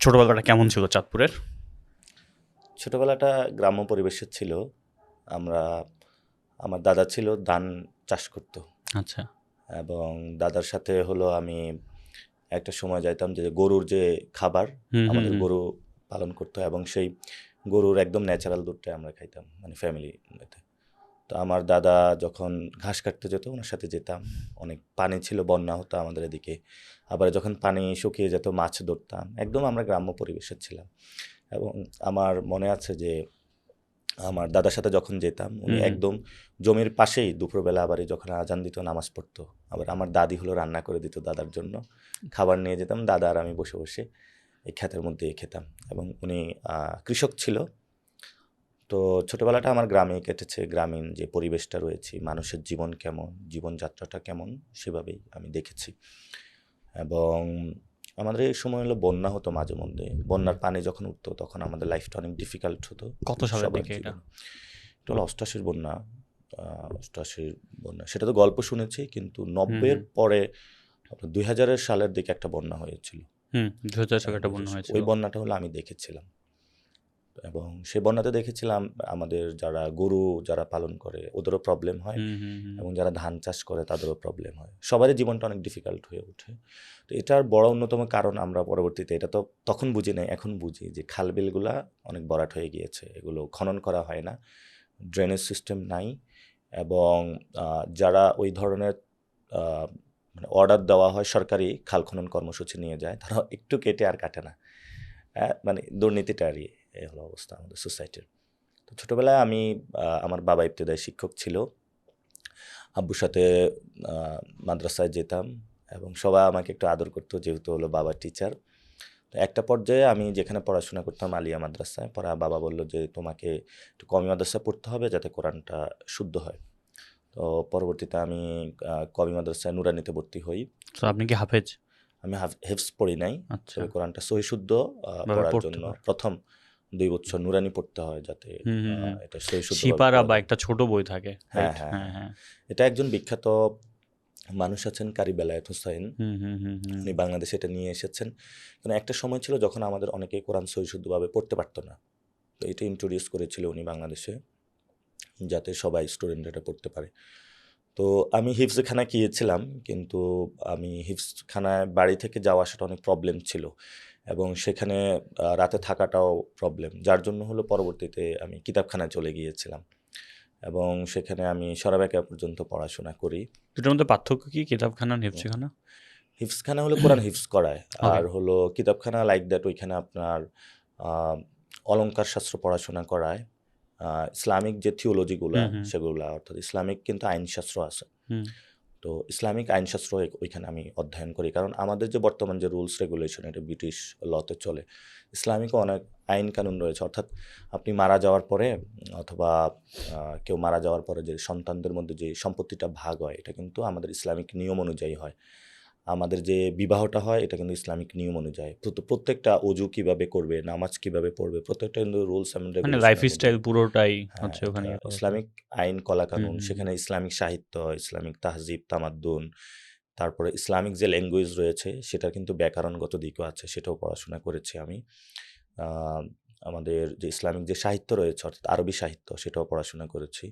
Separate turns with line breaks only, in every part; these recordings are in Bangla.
ছোটবেলাটা কেমন ছিল চাঁদপুরের?
ছোটবেলাটা গ্রাম্য পরিবেশের ছিল। আমরা আমার দাদা ছিল ধান চাষ করত
আচ্ছা।
এবং দাদার সাথে হলো আমি একটা সময় যাইতাম যে গরুর যে খাবার,
হুম, হুম,
আমাদের
হুম।
গরু পালন করতো এবং সেই গরুর একদম ন্যাচারাল দুধটাই আমরা খাইতাম মানে ফ্যামিলি। তো আমার দাদা যখন ঘাস কাটতে যেত ওনার সাথে যেতাম। অনেক পানি ছিল, বন্যা হতো আমাদের এদিকে। আবার যখন পানি শুকিয়ে যেত মাছ ধরতাম। একদম আমরা গ্রাম্য পরিবেশের ছিলাম এবং আমার মনে আছে যে আমার দাদার সাথে যখন যেতাম উনি
হুম, হুম।
একদম জমির পাশেই দুপুরবেলা আবার যখন আজান দিত নামাজ পড়তো। আবার আমার দাদি হলো রান্না করে দিত দাদার জন্য। খাবার নিয়ে যেতাম, দাদা আর আমি বসে বসে এই ক্ষেতের মধ্যে খেতাম এবং উনি কৃষক ছিল। তো ছোটবেলাটা আমার গ্রামেই কেটেছে। গ্রামীণ যে পরিবেশটা রয়েছে, মানুষের জীবন কেমন, জীবনযাত্রাটা কেমন, সেভাবেই আমি দেখেছি। এবং আমাদের এই সময় হলো বন্যা হতো মাঝে মধ্যে। বন্যার পানি যখন উঠতো তখন আমাদের লাইফটা অনেক ডিফিকাল্ট হতো
কত সালের
সবার
দিকে এটা?
জীবনে। এটা হলো ৮৮-র বন্যা। ৮৮-র বন্যা। সেটা তো গল্প শুনেছি, কিন্তু
হুম,
৯০-এর
হুম।
পরে আপনার ২০০০-এর সালের দিকে একটা বন্যা হয়েছিল।
২০০০ সালে একটা বন্যা
ওই
হয়েছিল।
বন্যাটা হলো আমি দেখেছিলাম। এবং সেই বন্যাতে দেখেছিলাম আমাদের যারা গরু যারা পালন করে ওদেরও প্রবলেম হয়
হুম, হুম, হুম।
এবং যারা ধান চাষ করে তাদেরও প্রবলেম হয়। সবারই জীবনটা অনেক ডিফিকাল্ট হয়ে ওঠে। তো এটার বড় অন্যতম কারণ আমরা পরবর্তীতে, এটা তো তখন বুঝি নাই, এখন বুঝি যে খাল-বিলগুলা অনেক ভরাট হয়ে গিয়েছে। এগুলো খনন করা হয় না। ড্রেনেজ সিস্টেম নাই এবং যারা ওই ধরনের আ মানে অর্ডার দেওয়া হয় সরকারি খাল খনন কর্মসূচি নিয়ে যায়, তারা একটু কেটে আর কাটে না। মানে দুর্নীতিটারই এই হলো অবস্থা আমাদের সোসাইটির। তো ছোটবেলায় আমি আমার বাবা ইবতেদায়ী শিক্ষক ছিল। আব্বুর সাথে আ মাদ্রাসায় যেতাম এবং সবাই আমাকে একটু আদর করতো যেহেতু হলো বাবা টিচার। তো একটা পর্যায়ে আমি যেখানে পড়াশোনা করতাম আলিয়া মাদ্রাসায়, পরে বাবা বলল যে, "তোমাকে একটু কওমি মাদ্রাসায় পড়তে হবে যাতে কোরআনটা শুদ্ধ হয়।" তো পরবর্তীতে আমি কওমি মাদ্রাসায় নুরানীতে ভর্তি হই।
তো আপনি কি হাফেজ?
আমি হেফজ পড়ি নাই।
আচ্ছা।
তবে কোরআনটা সহি শুদ্ধ
ভাবে
পড়ার
পড়তে
জন্য
হয়।
১ম ২ বছর নুরানী পড়তে হয় যাতে
হুম, হুম, হুম।
এটা সহি শুদ্ধভাবে
সিপারা
পড়া
বা
যায়।
একটা ছোট বই থাকে,
হ্যাঁ,
রাইট?
হ্যাঁ,
হ্যাঁ,
হ্যাঁ।
হ্যাঁ।
এটা একজন বিখ্যাত মানুষ আছেন কারি বেলায়েত হোসাইন।
হুম, হুম, হুম, হুম।
উনি বাংলাদেশে এটা নিয়ে এসেছেন। কারণ একটা সময় ছিল যখন আমাদের অনেকেই কোরআন সহি শুদ্ধভাবে পড়তে পারত না। তো এটা ইন্ট্রোডিউস করেছিল উনি বাংলাদেশে, যাতে সবাই স্টুডেন্টরা এটা পড়তে পারে। তো আমি হিফজখানায় গিয়েছিলাম, কিন্তু আমি হিফজখানায় বাড়ি থেকে যাওয়া আসাটা অনেক প্রবলেম ছিল এবং সেখানে রাতে থাকাটাও প্রবলেম। যার জন্য হলো পরবর্তীতে আমি কিতাবখানায় চলে গিয়েছিলাম এবং সেখানে আমি সরাবেকা পর্যন্ত পড়াশোনা করি।
দুটোর মধ্যে পার্থক্য কি? কিতাবখানা আর হেফজখানা?
হিফজখানা হলো কোরআন হিফজ করায়।
ওকে।
আর হলো কিতাবখানা লাইক দ্যাট, ওইখানে আপনার আ অলংকার শাস্ত্র পড়াশোনা করায়। ইসলামিক যে থিওলজি গুলা
হুম, হুম,
সেগুলা, অর্থাৎ ইসলামিক কিন্তু আইনশাস্ত্র আছে।
হুম।
তো ইসলামিক আইনশাস্ত্র ওইখানে আমি অধ্যয়ন করি। কারণ আমাদের যে বর্তমান যে রুলস রেগুলেশন এটা ব্রিটিশ লতে চলে। ইসলামিকও অনেক আইন কানুন রয়েছে। অর্থাৎ আপনি মারা যাওয়ার পরে অথবা কেউ মারা যাওয়ার পরে যে সন্তানদের মধ্যে যে সম্পত্তিটা ভাগ হয় এটা কিন্তু আমাদের ইসলামিক নিয়ম অনুযায়ী হয়। আমাদের যে বিবাহটা হয় এটা কিন্তু ইসলামিক নিয়ম অনুযায়ী। প্রত্যেকটা অজু কিভাবে করবে, নামাজ কিভাবে পড়বে, প্রত্যেকটা কিন্তু রুলস অ্যান্ড
মানে
রেগুলেশন এর মধ্যে।
লাইফস্টাইল পুরোটাই
হ্যাঁ,
হচ্ছে
এটা
ওখানে ইয়ে করা থাকে।
ইসলামিক আইন
হুম,
কলাকানুন,
হুম, হুম।
সেখানে ইসলামিক সাহিত্য, ইসলামিক তাহজিব তামাদ্দুন, তারপরে ইসলামিক যে ল্যাঙ্গুয়েজ রয়েছে সেটার কিন্তু ব্যাকরণগত দিকও আছে, সেটাও পড়াশোনা করেছি আমি। আ আমাদের যে ইসলামিক যে সাহিত্য রয়েছে অর্থাৎ আরবি সাহিত্য সেটাও পড়াশোনা করেছি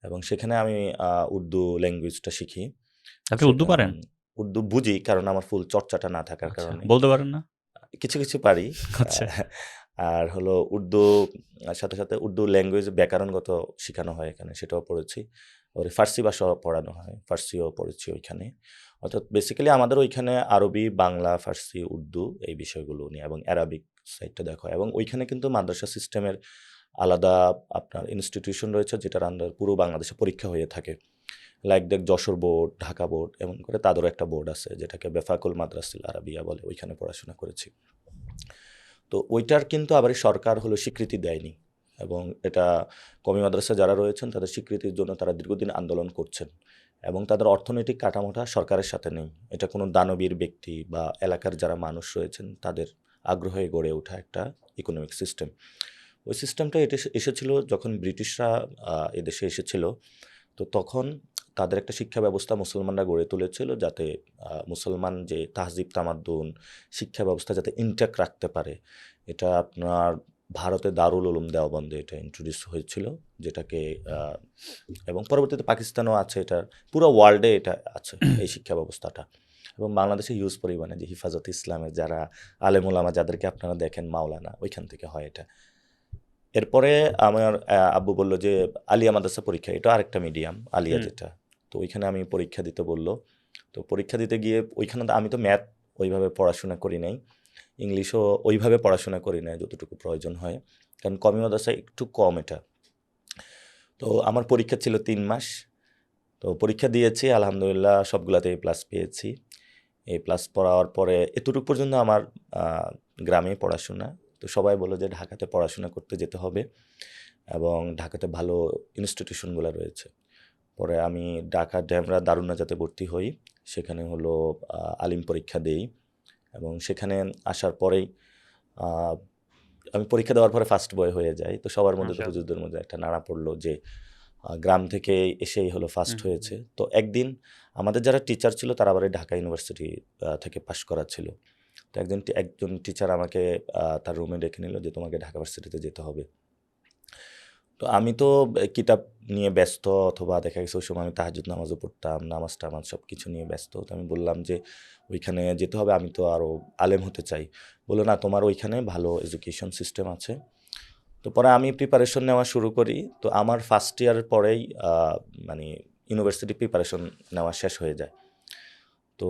এবং সেখানে আমি উর্দু ল্যাঙ্গুয়েজটা শিখি।
আপনি উর্দু
সেটা
পারেন?
উর্দু বুঝি, কারণ আমার ফুল চর্চাটা না থাকার
আচ্ছা।
কারণে।
বলতে পারেন না?
কিছু, কিছু পারি। আ
আচ্ছা।
আর হলো উর্দু সাথে, সাথে উর্দু ল্যাঙ্গুয়েজ ব্যাকরণগত শিখানো হয় এখানে, সেটাও পড়েছি। আবার ফার্সি ভাষাও পড়ানো হয়। ফার্সিও পড়েছি ওইখানে। অর্থাৎ বেসিক্যালি আমাদের ওইখানে আরবি, বাংলা, ফার্সি, উর্দু এই বিষয়গুলো নিয়ে এবং অ্যারাবিক সাইডটা দেখা হয় এবং ওইখানে কিন্তু মাদ্রাসা সিস্টেমের আলাদা আপনার ইনস্টিটিউশন রয়েছে যেটার আন্ডার পুরো বাংলাদেশে পরীক্ষা হয়ে থাকে। Like that Jessore board, Dhaka board এমন করে তাদেরও একটা বোর্ড আছে যেটাকে বেফাকুল মাদ্রাসিল আরাবিয়া বলে। ওইখানে পড়াশোনা করেছি। তো ওইটার কিন্তু আবার সরকার হলো স্বীকৃতি দেয়নি এবং এটা কওমি মাদ্রাসা যারা রয়েছেন তাদের স্বীকৃতির জন্য তারা দীর্ঘদিন আন্দোলন করছেন এবং তাদের অর্থনৈতিক কাঠামোটা সরকারের সাথে নেই। এটা কোনো দানবীর ব্যক্তি বা এলাকার যারা মানুষ রয়েছেন তাদের আগ্রহে গড়ে ওঠা একটা ইকোনমিক সিস্টেম। ওই সিস্টেমটা এসেছিল যখন ব্রিটিশরা এদেশে এসেছিল। তো তখন তাদের একটা শিক্ষা ব্যবস্থা মুসলমানরা গড়ে তুলেছিল, যাতে মুসলমান যে তাহজিব তামাদ্দুন শিক্ষা ব্যবস্থা যাতে ইনট্যাক্ট রাখতে পারে। এটা আপনার ভারতে দারুল উলুম দেওবন্দে এটা ইন্ট্রোডিউস হয়েছিল, যেটাকে এবং পরবর্তীতে পাকিস্তানেও আছে, এটা পুরো ওয়ার্ল্ডে এটা আছে এই শিক্ষা ব্যবস্থাটা। এবং বাংলাদেশে হিউজ পরিমাণে যে হিফাজত ইসলামের যারা আলেম ওলামা যাদেরকে আপনারা দেখেন মাওলানা, ওইখান থেকে হয় এটা। এরপরে আমার আব্বু বলল যে আলিয়া মাদ্রাসা পরীক্ষা, এটা আরেকটা মিডিয়াম আলিয়া যেটা, তো ওইখানে আমি পরীক্ষা দিতে বললো। তো পরীক্ষা দিতে গিয়ে ওইখানে তো আমি তো ম্যাথ ওইভাবে পড়াশোনা করি নাই, ইংলিশও ওইভাবে পড়াশোনা করি নাই যতটুকু প্রয়োজন হয়, কারণ কমি মাদ্রাসা একটু কম এটা। তো আমার পরীক্ষা ছিল 3 মাস। তো পরীক্ষা দিয়েছি, আলহামদুলিল্লাহ সবগুলাতে A+ পেয়েছি। A+ পড়ার পরে এতটুকু পর্যন্ত আমার গ্রামে পড়াশোনা। তো সবাই বললো যে ঢাকাতে পড়াশোনা করতে যেতে হবে এবং ঢাকাতে ভালো ইনস্টিটিউশনগুলো রয়েছে। পরে আমি ঢাকা ডেমরা দারুন নাজাতে ভর্তি হই, সেখানে হলো আলিম পরীক্ষা দেই এবং সেখানে আসার পরেই আমি পরীক্ষা দেওয়ার পরে ফার্স্ট বয় হয়ে যাই। তো সবার মধ্যে তো হুজুরদের মধ্যে একটা নাড়া পড়লো যে গ্রাম থেকে এসেই হলো ফার্স্ট হয়েছে। তো একদিন আমাদের যারা টিচার ছিল তারা আবার ঢাকা ইউনিভার্সিটি থেকে পাশ করা ছিল। তো একজন টিচার আমাকে তার রুমে ডেকে নিল যে তোমাকে ঢাকা ইউনিভার্সিটিতে যেতে হবে। তো আমি তো কিতাব নিয়ে ব্যস্ত, অথবা দেখা গেছে ওই সময় আমি তাহাজ্জুদ নামাজও পড়তাম, নামাজ টামাজ সব কিছু নিয়ে ব্যস্ত। তো আমি বললাম যে ওইখানে যেতে হবে, আমি তো আরও আলেম হতে চাই। বললো না, তোমার ওইখানে ভালো এডুকেশন সিস্টেম আছে। তো পরে আমি প্রিপারেশন নেওয়া শুরু করি। তো আমার ফার্স্ট ইয়ারের পরেই মানে ইউনিভার্সিটি প্রিপারেশন নেওয়া শেষ হয়ে যায়। তো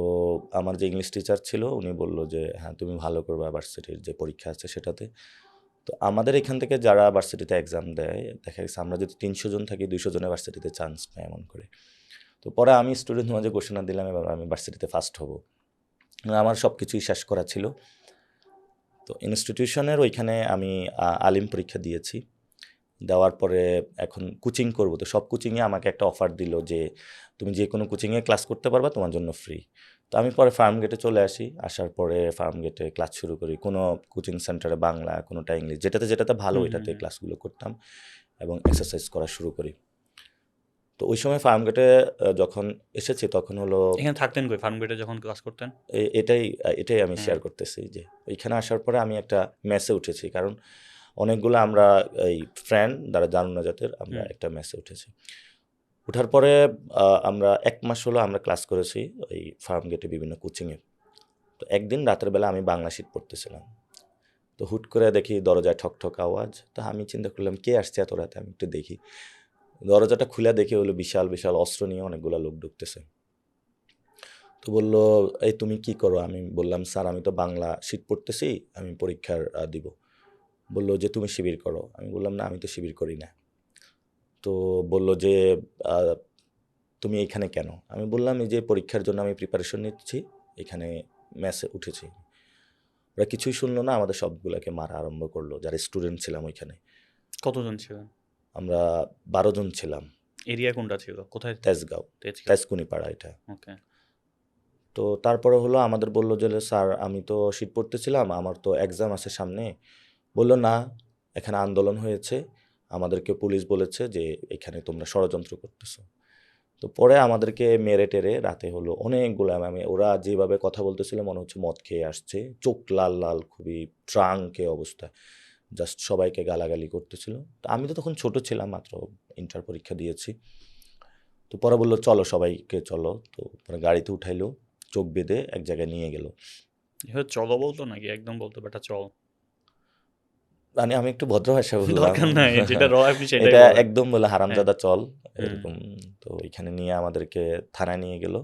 আমার যে ইংলিশ টিচার ছিল উনি বললো যে হ্যাঁ তুমি ভালো করবে ভার্সিটির যে পরীক্ষা আছে সেটাতে। তো আমাদের এখান থেকে যারা ভার্সিটিতে এক্সাম দেয়, দেখা গেছে আমরা যদি 300 জন থাকি 200 জনের ভার্সিটিতে চান্স পাই এমন করে। তো পরে আমি স্টুডেন্ট মাঝে ঘোষণা দিলাম এবার আমি ভার্সিটিতে ফার্স্ট হব। আমার সব কিছুই শেষ করা ছিল। তো ইনস্টিটিউশনের ওইখানে আমি আলিম পরীক্ষা দিয়েছি। দেওয়ার পরে এখন কোচিং করব। তো সব কোচিংয়ে আমাকে একটা অফার দিল যে তুমি যে কোনো কোচিংয়ে ক্লাস করতে পারবা, তোমার জন্য ফ্রি। তো আমি পরে ফার্মগেটে চলে আসি। আসার পরে ফার্মগেটে ক্লাস শুরু করি। কোনো কোচিং সেন্টারে বাংলা, কোনোটা ইংলিশ, যেটাতে ভালো ওইটাতে ক্লাসগুলো করতাম এবং এক্সারসাইজ করা শুরু করি। তো ওই সময় ফার্মগেটে যখন এসেছি তখন হলো
এখানে থাকতেন কই ফার্মগেটে যখন ক্লাস করতেন?
এটাই আমি শেয়ার করতেছি যে ওইখানে আসার পরে আমি একটা মেসে উঠেছি, কারণ অনেকগুলো আমরা এই ফ্রেন্ড যারা দারুন নাজাতের আমরা একটা মেসে উঠেছি। ওঠার পরে আমরা 1 মাস হলো আমরা ক্লাস করেছি ওই ফার্মগেটে বিভিন্ন কোচিংয়ে। তো একদিন রাতের বেলা আমি বাংলা শীট পড়তেছিলাম। তো হুট করে দেখি দরজায় ঠক ঠক আওয়াজ। তো আমি চিন্তা করলাম কে আসছে এত রাতে, আমি একটু দেখি। দরজাটা খুলে দেখে হলো বিশাল বিশাল অস্ত্র নিয়ে অনেকগুলো লোক ঢুকতেছে। তো বললো এই তুমি কি করো? আমি বললাম স্যার আমি তো বাংলা শীট পড়তেছি, আমি পরীক্ষার দিব। বললো যে তুমি শিবির করো। আমি বললাম না আমি তো শিবির করি না। তো বললো যে তুমি এইখানে কেন? আমি বললাম এই যে পরীক্ষার জন্য আমি প্রিপারেশন নিচ্ছি, এখানে মেসে উঠেছি। ওরা কিছুই শুনলো না, আমাদের সবগুলোকে মারা আরম্ভ করলো যারা স্টুডেন্ট ছিলাম ওইখানে।
কতজন ছিলেন?
আমরা 12 জন ছিলাম।
এরিয়া কোনটা ছিল? কোথায়?
তেজগাঁও, তেজকুনিপাড়া এটা।
ওকে।
তো তারপরে হলো আমাদের বললো যে স্যার আমি তো শীট পড়তেছিলাম, আমার তো এক্সাম আছে সামনে। বললো না, এখানে আন্দোলন হয়েছে, আমাদেরকে পুলিশ বলেছে যে এখানে তোমরা ষড়যন্ত্র করতেছো। তো পরে আমাদেরকে মেরে টেরে রাতে হলো অনেকগুলো, আমি ওরা যেভাবে কথা বলতেছিল মনে হচ্ছে মদ খেয়ে আসছে, চোখ লাল লাল, খুবই ট্রাঙ্কে অবস্থা, জাস্ট সবাইকে গালাগালি করতেছিল। তো আমি তো তখন ছোট ছিলাম, মাত্র ইন্টার পরীক্ষা দিয়েছি। তো পরে বললো চলো সবাইকে চলো। তো পরে গাড়িতে উঠাইলো, চোখ বেঁধে এক জায়গায় নিয়ে গেল।
চলো বলতো নাকি একদম বলতো বেটা চল?
মানে আমি একটু ভদ্র ভাষা বললাম,
দরকার নাই, যেটা র আপনি সেটাই
এটা
বলেন।
একদম বলে হারামজাদা চল এরকম। তো এখানে নিয়ে আমাদেরকে থানায় নিয়ে গেল।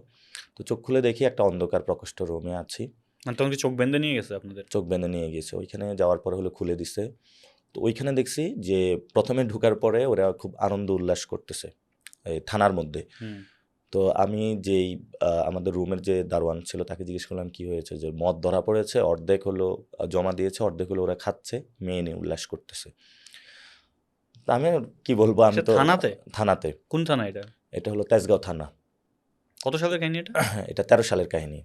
তো চোখ খুলে দেখি একটা অন্ধকার প্রকোষ্ঠ রুমে আছি।
মানে তখন কি চোখ বেঁধে নিয়ে গেছে আপনাদের?
চোখ বেঁধে নিয়ে গেছে। ওইখানে যাওয়ার পরে হলো খুলে দিছে। তো ওইখানে দেখছি যে প্রথমে ঢুকার পরে ওরা খুব আনন্দ উল্লাস করতেছে এই থানার মধ্যে। তো আমি যেই আমাদের রুমের যে দারোয়ান ছিল তাকে জিজ্ঞেস করলাম কি হয়েছে, যে মদ ধরা পড়েছে, অর্ধেক হলো জমা দিয়েছে, অর্ধেক হলো ওরা খাচ্ছে, মেয়ে নিয়ে উল্লাস করতেছে। তা আমি কি বলবো, আমি তো থানাতে।
কোন থানা এটা?
এটা হলো তেজগাঁও থানা।
কত সালের কাহিনী এটা?
এটা 13 সালের কাহিনী।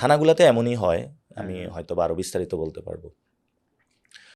থানাগুলোতে এমনই হয়, আমি হয়তো আরো বিস্তারিত বলতে পারবো।